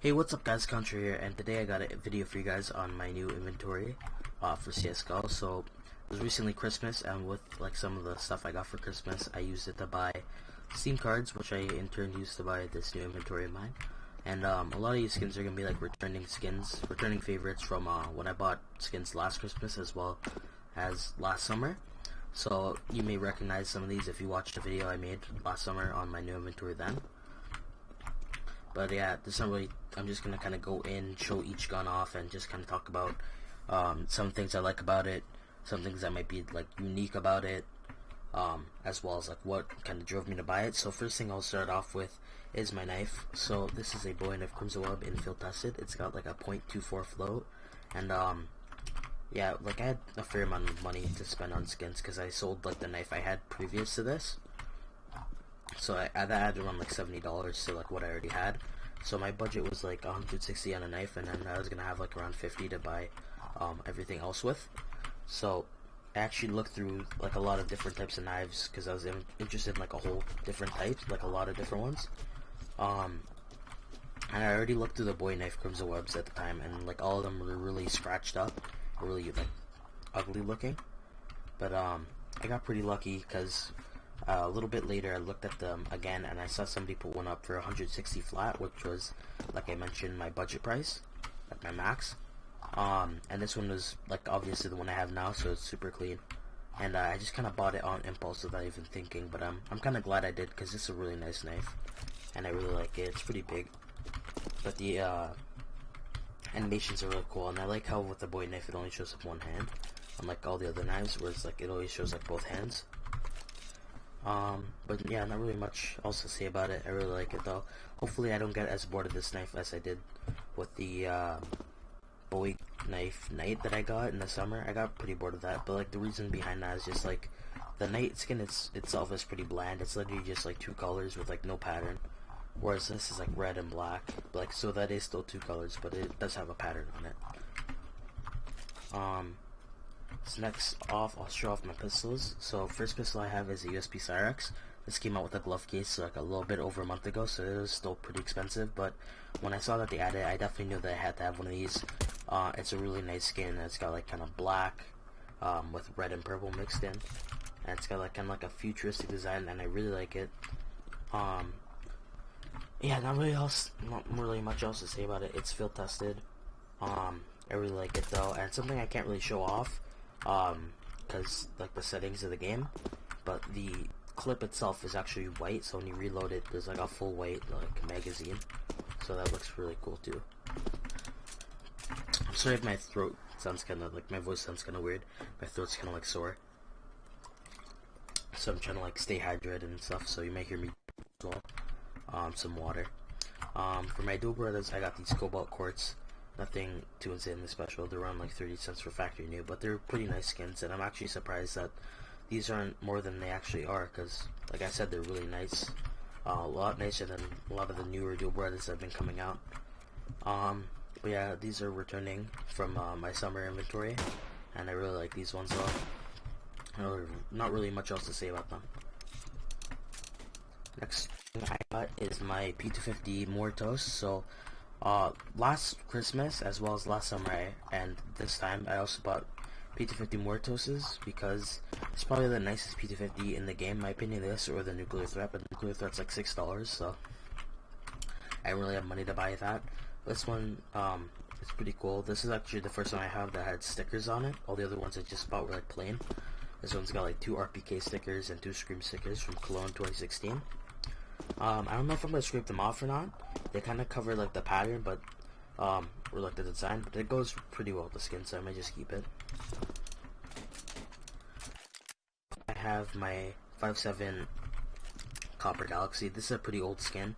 Hey, what's up guys, Contra here, and today I got a video for you guys on my new inventory for CSGO. So it was recently Christmas, and with like some of the stuff I got for Christmas, I used it to buy Steam cards, which I in turn used to buy this new inventory of mine. And a lot of these skins are gonna be like returning skins, returning favorites from when I bought skins last Christmas as well as last summer. So you may recognize some of these if you watched the video I made last summer on my new inventory then. But yeah, this is not really, I'm just going to kind of go in, show each gun off, and just kind of talk about some things I like about it, some things that might be like unique about it, as well as like what kind of drove me to buy it. So first thing I'll start off with is my knife. So this is a Bowie knife Crimson Web in field tested. It's got like a .24 float, and yeah, like I had a fair amount of money to spend on skins because I sold like the knife I had previous to this. So I added around like $70 to like what I already had. So my budget was like 160 on a knife, and then I was gonna have like around 50 to buy everything else with. So I actually looked through like a lot of different types of knives because I was interested in like a whole different types, like a lot of different ones. And I already looked through the Bowie knife Crimson Webs at the time, and like all of them were really scratched up, really like ugly looking. But I got pretty lucky because a little bit later I looked at them again and I saw somebody put one up for 160 flat, which was, like I mentioned, my budget price, like my max. And this one was like obviously the one I have now, so it's super clean. And I just kind of bought it on impulse without even thinking, but I'm kind of glad I did because it's a really nice knife and I really like it. It's pretty big, but the animations are really cool, and I like how with the Bowie knife it only shows up one hand, unlike all the other knives where it's like it always shows like both hands. But yeah, not really much else to say about it. I really like it though. Hopefully I don't get as bored of this knife as I did with the Bowie knife Night that I got in the summer. I got pretty bored of that, but like the reason behind that is just like the Night skin itself is pretty bland. It's literally just like two colors with like no pattern, whereas this is like red and black. Like, so that is still two colors, but it does have a pattern on it. So next off, I'll show off my pistols. So first pistol I have is a USP-S. This came out with a glove case like a little bit over a month ago, so it was still pretty expensive, but when I saw that they added it, I definitely knew that I had to have one of these. It's a really nice skin. It's got like kind of black with red and purple mixed in, and it's got like kind of like a futuristic design, and I really like it. Yeah, not really much else to say about it. It's field tested. I really like it though, and something I can't really show off because like the settings of the game, but the clip itself is actually white, so when you reload it there's like a full white like magazine, so that looks really cool too. I'm sorry if my throat sounds kind of like, my voice sounds kind of weird. My throat's kind of like sore, so I'm trying to like stay hydrated and stuff, so you may hear me as well. Some water. For my dual brothers I got these cobalt quartz. Nothing too insanely special. They're around like 30 cents for factory new, but they're pretty nice skins, and I'm actually surprised that these aren't more than they actually are, because like I said, they're really nice. A lot nicer than a lot of the newer dual brothers that have been coming out. But yeah, these are returning from my summer inventory, and I really like these ones though. Not really much else to say about them. Next thing I got is my P250 Mortos. So last Christmas as well as last summer and this time I also bought P250 Mortoses because it's probably the nicest P250 in the game, in my opinion. This or the Nuclear Threat, but the Nuclear Threat's like $6, so I don't really have money to buy that. This one is pretty cool. This is actually the first one I have that had stickers on it. All the other ones I just bought were like plain. This one's got like 2 RPK stickers and 2 Scream stickers from Cologne 2016. I don't know if I'm gonna scrape them off or not. They kind of cover like the pattern, but or like the design, but it goes pretty well with the skin, so I might just keep it. I have my 5.7 Copper Galaxy. This is a pretty old skin.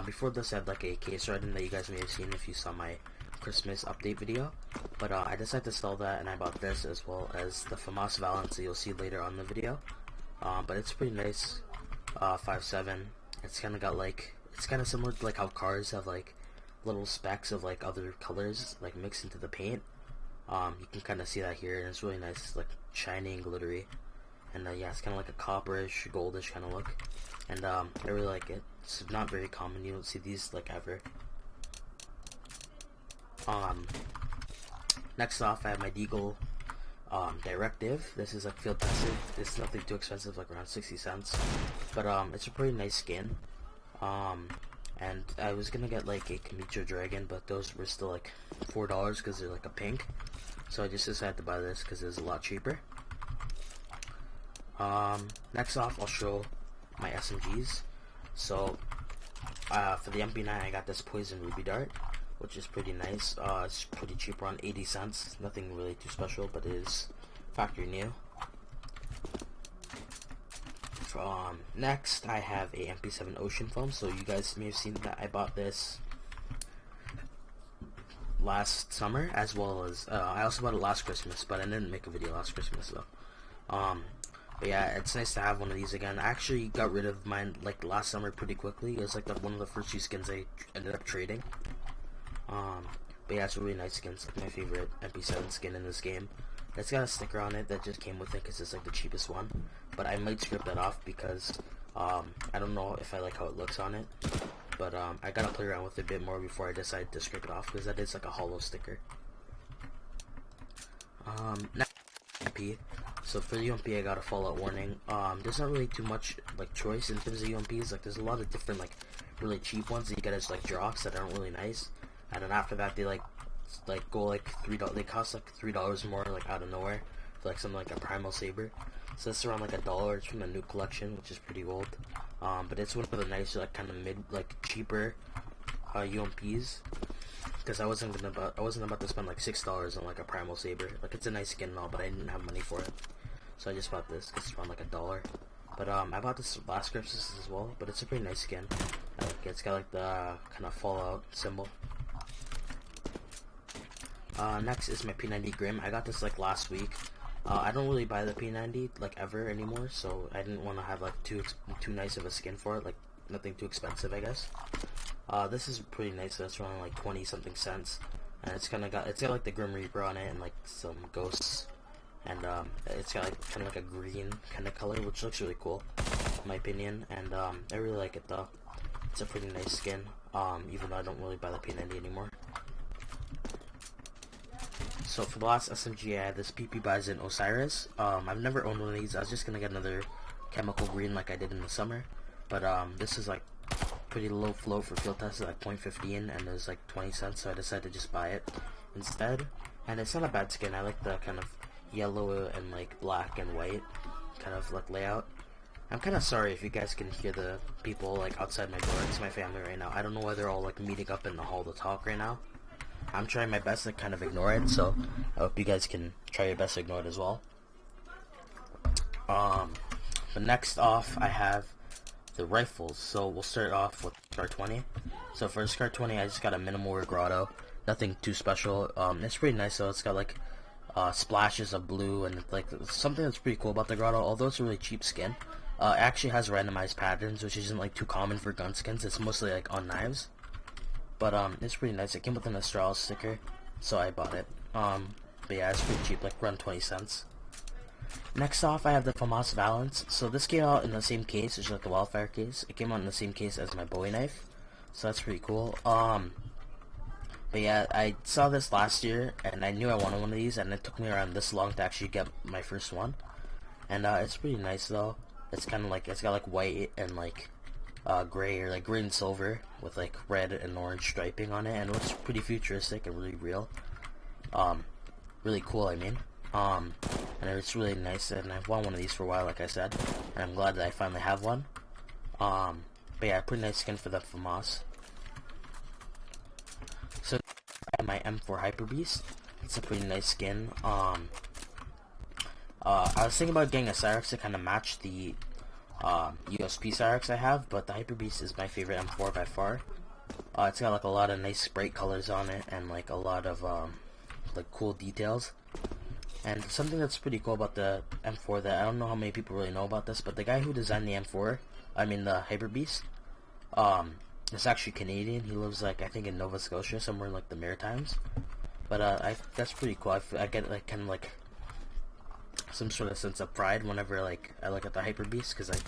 Before this I had like a case riding that you guys may have seen if you saw my Christmas update video, but I decided to sell that, and I bought this as well as the FAMAS Valance that you'll see later on the video. But it's pretty nice. 5.7. It's kind of got like, it's kind of similar to like how cars have like little specks of like other colors like mixed into the paint. You can kind of see that here, and it's really nice. It's like shiny and glittery, and yeah, it's kind of like a copperish, goldish kind of look, and I really like it. It's not very common. You don't see these like ever. Um, Next off, I have my Deagle Directive. This is like field tested. It's nothing too expensive, like around 60 cents. But it's a pretty nice skin. And I was gonna get like a Kamicho Dragon, but those were still like $4 because they're like a pink. So I just decided to buy this because it's a lot cheaper. Next off, I'll show my SMGs. So for the MP9, I got this Poison Ruby Dart, which is pretty nice. It's pretty cheap, around 80 cents. Nothing really too special, but it is factory new. Next, I have a MP7 Ocean Foam. So you guys may have seen that I bought this last summer, as well as I also bought it last Christmas, but I didn't make a video last Christmas though. But yeah, it's nice to have one of these again. I actually got rid of mine like last summer pretty quickly. It was like one of the first few skins I ended up trading. But yeah, it's a really nice skin. It's like my favorite MP7 skin in this game. It's got a sticker on it that just came with it because it's like the cheapest one. But I might strip that off because I don't know if I like how it looks on it. But I gotta play around with it a bit more before I decide to strip it off, because that is like a hollow sticker. Next, UMP. So for the UMP, I got a Fallout Warning. There's not really too much like choice in terms of UMPs. Like there's a lot of different like really cheap ones that you get as like drops that aren't really nice. And then after that, they like go like $3. They cost like $3 more, like out of nowhere, for like something like a Primal Saber. So it's around like $1. It's from the new collection, which is pretty old. But it's one of the nicer, like kind of mid, like cheaper UMPs. Because I wasn't about to spend like $6 on like a Primal Saber. Like it's a nice skin and all, but I didn't have money for it, so I just bought this. It's around like $1. But I bought this last Christmas as well. But it's a pretty nice skin. It's got like the kind of Fallout symbol. Next is my P90 Grim. I got this like last week. I don't really buy the P90 like ever anymore, so I didn't want to have like too nice of a skin for it. Like nothing too expensive, I guess. This is pretty nice. That's around like 20 something cents, and it's got like the Grim Reaper on it and like some ghosts, and it's got like kind of like a green kind of color, which looks really cool, in my opinion. And I really like it though. It's a pretty nice skin. Even though I don't really buy the P90 anymore. So for the last SMG, I had this PP-Bizon Osiris. I've never owned one of these. I was just gonna get another chemical green like I did in the summer, but this is like pretty low flow for field test, like 0.15, and it was like 20 cents, so I decided to just buy it instead. And it's not a bad skin. I like the kind of yellow and like black and white kind of like layout. I'm kind of sorry if you guys can hear the people like outside my door. It's my family right now. I don't know why they're all like meeting up in the hall to talk right now. I'm trying my best to kind of ignore it, so I hope you guys can try your best to ignore it as well. But next off, I have the rifles. So we'll start off with SCAR 20. So for SCAR 20, I just got a minimal wear grotto. Nothing too special. It's pretty nice though. It's got like splashes of blue, and like something that's pretty cool about the grotto, although it's a really cheap skin. It actually has randomized patterns, which isn't like too common for gun skins. It's mostly like on knives. But it's pretty nice. It came with an Astralis sticker, so I bought it. But yeah, it's pretty cheap, like around 20 cents. Next off, I have the FAMAS Valance. So this came out in the same case as like the Wildfire case. It came out in the same case as my Bowie knife, so that's pretty cool. But yeah, I saw this last year, and I knew I wanted one of these, and it took me around this long to actually get my first one. And it's pretty nice though. It's kind of like, it's got like white and like gray, or like gray and silver with like red and orange striping on it, and it looks pretty futuristic and really real. Really cool, I mean. And it's really nice, and I've wanted one of these for a while, like I said, and I'm glad that I finally have one. But yeah, pretty nice skin for the FAMAS. So I have my M4 Hyper Beast. It's a pretty nice skin. I was thinking about getting a Cyrex to kind of match the USP Cyrex I have, but the Hyper Beast is my favorite M4 by far. It's got like a lot of nice bright colors on it, and like a lot of like cool details. And something that's pretty cool about the M4 that I don't know how many people really know about this, but the guy who designed the M4, I mean the Hyper Beast, is actually Canadian. He lives like I think in Nova Scotia, somewhere in like the Maritimes. But that's pretty cool. I get like kind of like some sort of sense of pride whenever like I look at the Hyper Beast, because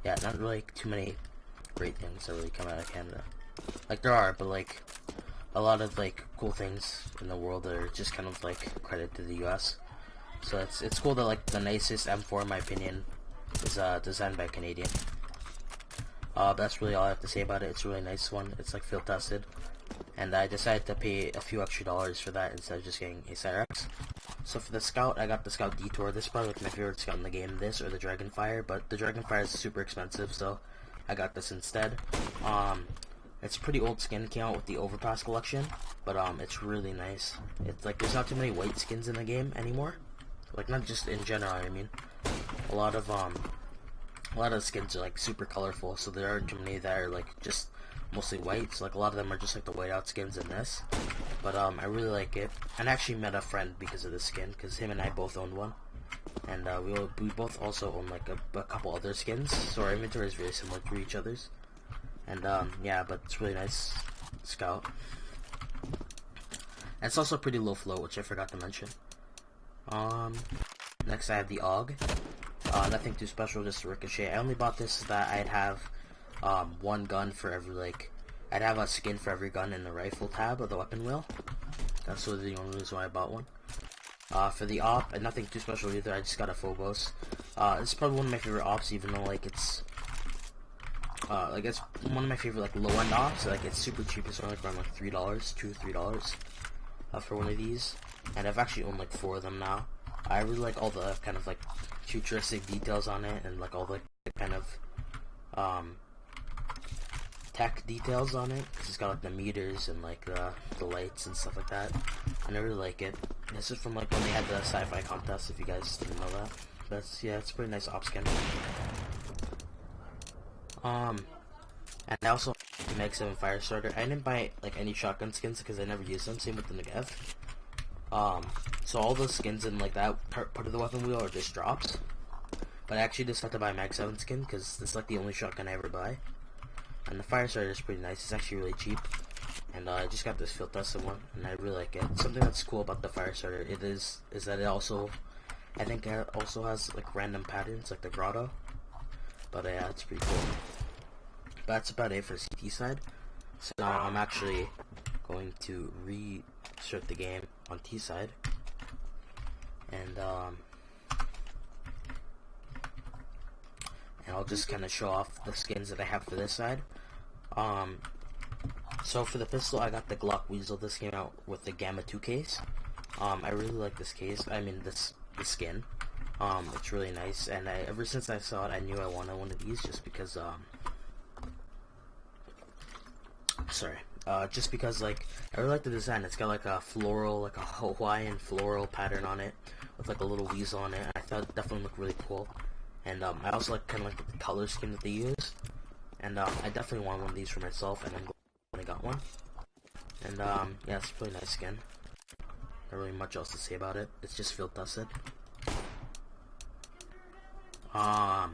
yeah, not really too many great things that really come out of Canada. Like there are, but like a lot of like cool things in the world are just kind of like credit to the US. So it's cool that like the nicest M4 in my opinion is designed by a Canadian. That's really all I have to say about it. It's a really nice one. It's like field tested, and I decided to pay a few extra dollars for that instead of just getting a Cyrex. So for the Scout, I got the Scout Detour. This is probably like my favorite Scout in the game. This or the Dragonfire, but the Dragonfire is super expensive, so I got this instead. It's a pretty old skin, came out with the Overpass collection, but it's really nice. It's like there's not too many white skins in the game anymore. Like not just in general, I mean. A lot of the skins are like super colorful, so there aren't too many that are like just mostly white. So like a lot of them are just like the whiteout skins in this. But I really like it. And I actually met a friend because of this skin, because him and I both owned one. And we both also own like a couple other skins, so our inventory is very similar to each other's. And yeah, but it's really nice Scout. And it's also pretty low float, which I forgot to mention. Next I have the AUG. Nothing too special, just a ricochet. I only bought this so that I'd have one gun for every, like, I'd have a skin for every gun in the rifle tab of the weapon wheel. That's sort of the only reason why I bought one. For the op, and nothing too special either, I just got a Phobos. It's probably one of my favorite ops, even though like it's one of my favorite like low-end ops. Like it's super cheap. It's only like around like $3, $2-3 for one of these. And I've actually owned like 4 of them now. I really like all the kind of like futuristic details on it, and like all the kind of tech details on it, because it's got like the meters and like the lights and stuff like that, and I really like it. This is from like when they had the sci-fi contest, if you guys didn't know that. That's, yeah, it's a pretty nice op skin. And I also the Mag 7 Firestarter. I didn't buy like any shotgun skins because I never used them. Same with the Negev. So all the skins in like that part of the weapon wheel are just drops. But I actually just had to buy a Mag 7 skin because it's like the only shotgun I ever buy. And the Firestarter is pretty nice. It's actually really cheap. And I just got this field tested one, and I really like it. Something that's cool about the Firestarter is that it also, I think it also has like random patterns like the grotto. But yeah, it's pretty cool. But that's about it for CT side. So now I'm actually going to restart the game on T side. And I'll just kind of show off the skins that I have for this side. So for the pistol, I got the Glock Weasel. This came out with the Gamma 2 case. I really like this case. I mean, the skin. It's really nice, and ever since I saw it, I knew I wanted one of these, just because, just because, like, I really like the design. It's got, like, a floral, like a Hawaiian floral pattern on it, with, like, a little weasel on it. I thought it definitely looked really cool, and, I also like, kind of like the color scheme that they use, and, I definitely want one of these for myself, and I'm glad I got one, and, yeah, it's a really nice skin. Not really much else to say about it. It's just field tested. For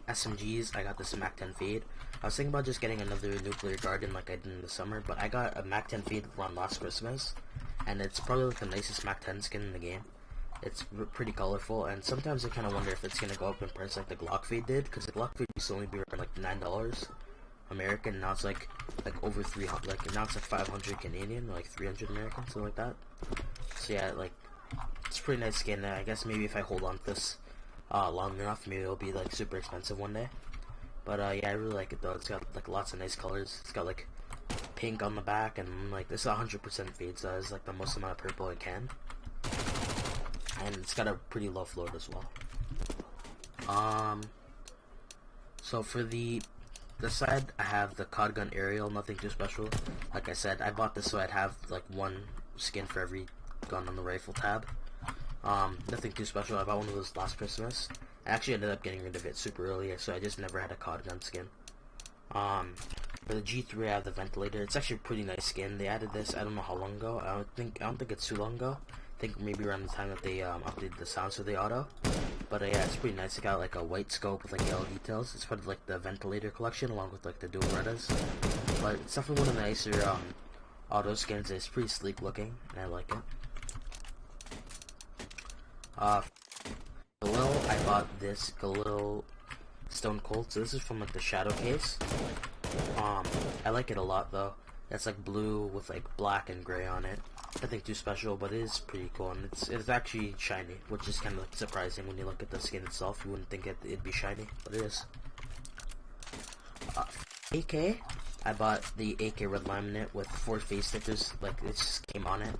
SMGs, I got this MAC-10 Fade. I was thinking about just getting another Nuclear Garden like I did in the summer, but I got a MAC-10 Fade around last Christmas, and it's probably like the nicest MAC-10 skin in the game. It's pretty colorful, and sometimes I kind of wonder if it's gonna go up in price like the Glock Fade did, because the Glock Fade used to only be around like $9 American, now it's like over 300, like now it's like 500 Canadian, or like 300 American, something like that. So yeah, like, it's a pretty nice skin. I guess maybe if I hold on to this long enough, maybe it'll be like super expensive one day. But yeah, I really like it though. It's got like lots of nice colors. It's got like pink on the back, and like this is 100% fade, so it's like the most amount of purple I can. And it's got a pretty low float as well. So for the side, I have the COD Gun Aerial. Nothing too special. Like I said, I bought this so I'd have like one skin for every gun on the rifle tab. Nothing too special. I bought one of those last Christmas. I actually ended up getting rid of it super early, so I just never had a COD gun skin. For the G3, I have the Ventilator. It's actually a pretty nice skin. They added this, I don't know how long ago. I don't think it's too long ago. I think maybe around the time that they updated the sounds for the auto. But yeah, it's pretty nice. It got like a white scope with like yellow details. It's part of like the Ventilator collection, along with like the dual Retas. But it's definitely one of the nicer auto skins. It's pretty sleek looking, and I like it. Galil, I bought this Galil Stone Cold. So this is from like the Shadow case. I like it a lot though. It's like blue with like black and gray on it. Nothing too special, but it is pretty cool, and it's actually shiny, which is kind of like surprising when you look at the skin itself. You wouldn't think it'd be shiny, but it is. AK, I bought the AK red laminate with 4 face stickers. Like it just came on it.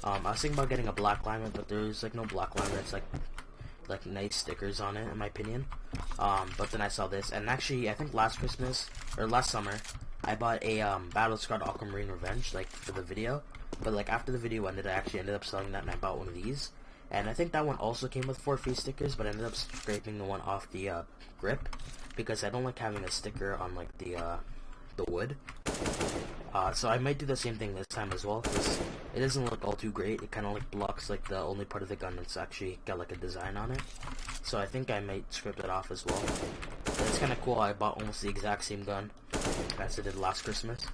I was thinking about getting a black laminate, but there's like no black laminate. It's like nice stickers on it, in my opinion. But then I saw this, and actually I think last Christmas or last summer I bought a Battle Scarred Aquamarine Revenge, like for the video. But like after the video ended, I actually ended up selling that, and I bought one of these. And I think that one also came with 4 face stickers, but I ended up scraping the one off the grip because I don't like having a sticker on like the wood. So I might do the same thing this time as well, because it doesn't look all too great. It kind of like blocks like the only part of the gun that's actually got like a design on it. So I think I might scrape it off as well. But it's kind of cool. I bought almost the exact same gun as I did last Christmas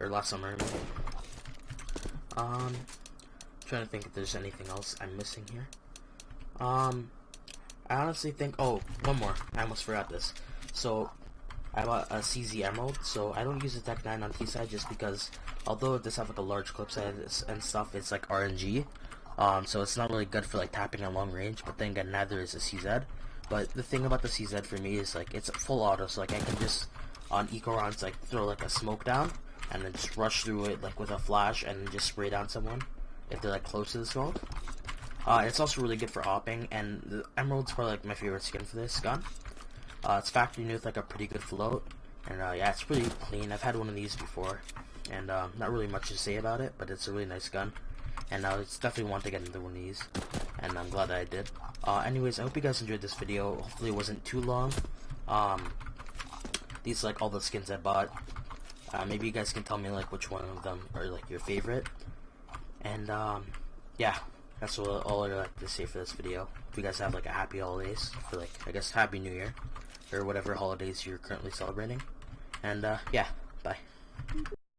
or last summer. Trying to think if there's anything else I'm missing here. I honestly think, oh, one more. I almost forgot this. So I bought a CZ Emerald, so I don't use the Tech 9 on T-side just because, although it does have like a large clip size and stuff, it's like RNG, so it's not really good for like tapping at long range, but then again, neither is a CZ. But the thing about the CZ for me is like, it's full auto, so like I can just, on eco rounds, like throw like a smoke down, and then just rush through it like with a flash, and just spray down someone, if they're like close to the smoke. It's also really good for opping, and the Emerald's probably like my favorite skin for this gun. It's factory new with like a pretty good float, and yeah, it's pretty clean. I've had one of these before, and not really much to say about it, but it's a really nice gun, and it's definitely want to get into one of these, and I'm glad that I did. Anyways, I hope you guys enjoyed this video. Hopefully it wasn't too long. These are like all the skins I bought. Maybe you guys can tell me like which one of them are like your favorite, and yeah, that's all I'd like to say for this video. Hope you guys have like a happy holidays, for like, I guess, Happy New Year, or whatever holidays you're currently celebrating. And yeah, bye.